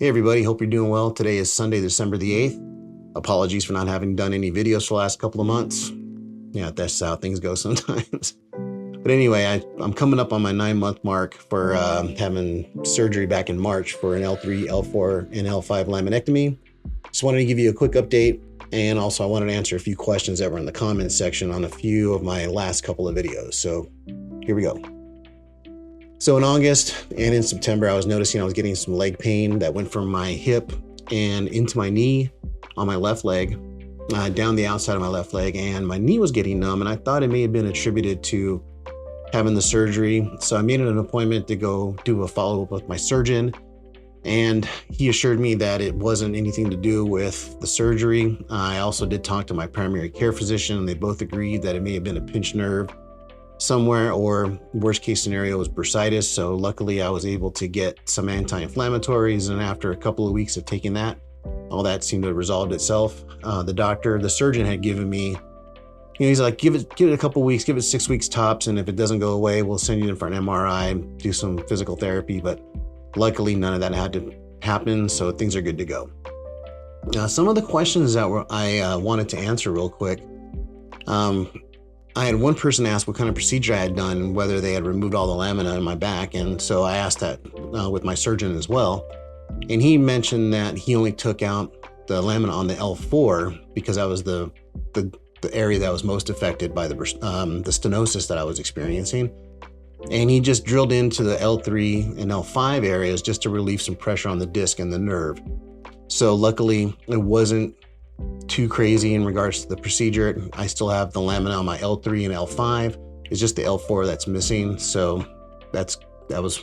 Hey everybody, hope you're doing well. Today is Sunday, December the 8th. Apologies for not having done any videos for the last couple of months. Yeah, that's how things go sometimes. But anyway, I'm coming up on my 9-month mark for having surgery back in March for an L3, L4, and L5 laminectomy. Just wanted to give you a quick update, and also I wanted to answer a few questions that were in the comments section on a few of my last couple of videos. So here we go. So in August and in September, I was noticing I was getting some leg pain that went from my hip and into my knee on my left leg, down the outside of my left leg, and my knee was getting numb, and I thought it may have been attributed to having the surgery. So I made an appointment to go do a follow-up with my surgeon, and he assured me that it wasn't anything to do with the surgery. I also did talk to my primary care physician, and they both agreed that it may have been a pinched nerve somewhere, or worst case scenario was bursitis. So luckily I was able to get some anti-inflammatories, and after a couple of weeks of taking that, all that seemed to have resolved itself. The surgeon had given me, he's like, give it a couple of weeks, give it 6 weeks tops, and if it doesn't go away, we'll send you in for an MRI, do some physical therapy. But luckily none of that had to happen, so things are good to go. Some of the questions that I wanted to answer real quick. I had one person ask what kind of procedure I had done and whether they had removed all the lamina in my back. And so I asked that with my surgeon as well. And he mentioned that he only took out the lamina on the L4 because that was the area that was most affected by the stenosis that I was experiencing. And he just drilled into the L3 and L5 areas just to relieve some pressure on the disc and the nerve. So luckily it wasn't too crazy in regards to the procedure. I still have the lamina on my L3 and L5. It's just the L4 that's missing. So that was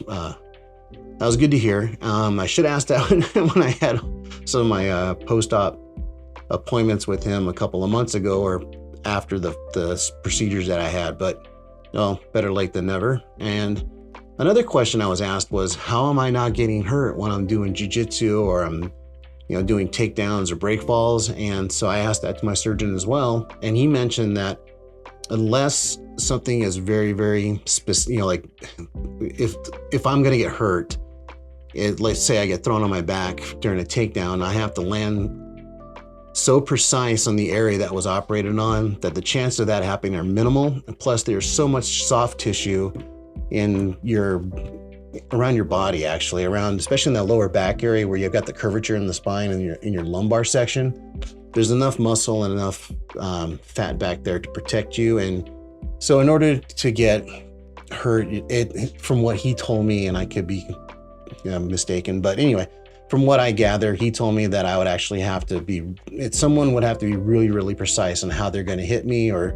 good to hear. I should ask that when I had some of my post-op appointments with him a couple of months ago, or after the procedures that I had, but well, better late than never. And another question I was asked was, how am I not getting hurt when I'm doing jiu-jitsu or I'm doing takedowns or break falls? And so I asked that to my surgeon as well. And he mentioned that unless something is very, very specific, like if I'm going to get hurt, let's say I get thrown on my back during a takedown, I have to land so precise on the area that was operated on that the chances of that happening are minimal. And plus there's so much soft tissue around your body, actually, especially in that lower back area where you've got the curvature in the spine and in your lumbar section. There's enough muscle and enough fat back there to protect you. And so in order to get hurt, from what he told me, and I could be mistaken, but anyway, from what I gather, he told me that I would actually have to someone would have to be really, really precise on how they're going to hit me, or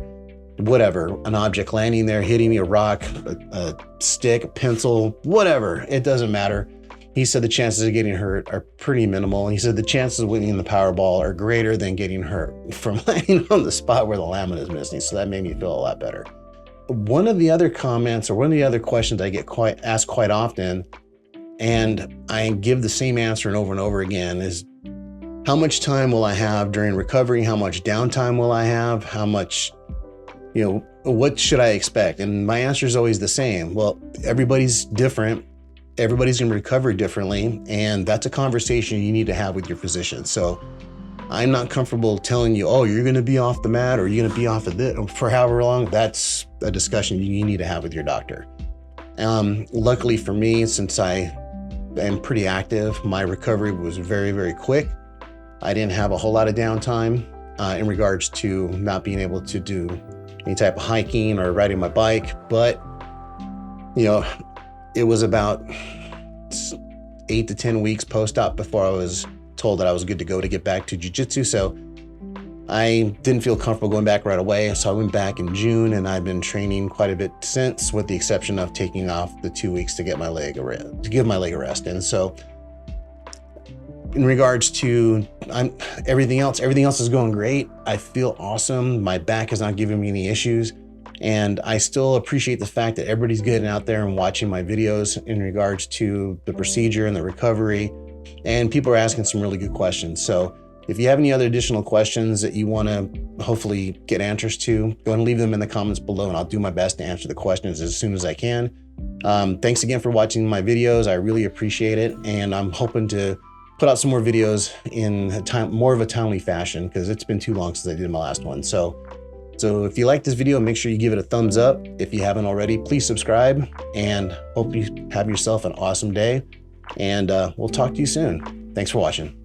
whatever, an object landing there, hitting me, a rock, a stick, a pencil, whatever, it doesn't matter. He said the chances of getting hurt are pretty minimal. And he said the chances of winning the Powerball are greater than getting hurt from landing on the spot where the lamina is missing. So that made me feel a lot better. One of the other comments, or one of the other questions I get asked quite often, and I give the same answer and over again, is how much time will I have during recovery? How much downtime will I have? How much, what should I expect? And my answer is always the same. Well, everybody's different. Everybody's going to recover differently. And that's a conversation you need to have with your physician. So I'm not comfortable telling you, oh, you're going to be off the mat, or you're going to be off of it for however long. That's a discussion you need to have with your doctor. Luckily for me, since I am pretty active, my recovery was very, very quick. I didn't have a whole lot of downtime in regards to not being able to do any type of hiking or riding my bike. But, it was about 8 to 10 weeks post-op before I was told that I was good to go to get back to jiu-jitsu. So I didn't feel comfortable going back right away. So I went back in June, and I've been training quite a bit since, with the exception of taking off the 2 weeks to give my leg a rest. And so in regards to everything else is going great. I feel awesome. My back is not giving me any issues. And I still appreciate the fact that everybody's getting out there and watching my videos in regards to the procedure and the recovery. And people are asking some really good questions. So if you have any other additional questions that you want to hopefully get answers to, go ahead and leave them in the comments below, and I'll do my best to answer the questions as soon as I can. Thanks again for watching my videos. I really appreciate it. And I'm hoping to put out some more videos in more of a timely fashion, because it's been too long since I did my last one. So if you like this video, make sure you give it a thumbs up. If you haven't already, please subscribe, and hope you have yourself an awesome day. And we'll talk to you soon. Thanks for watching.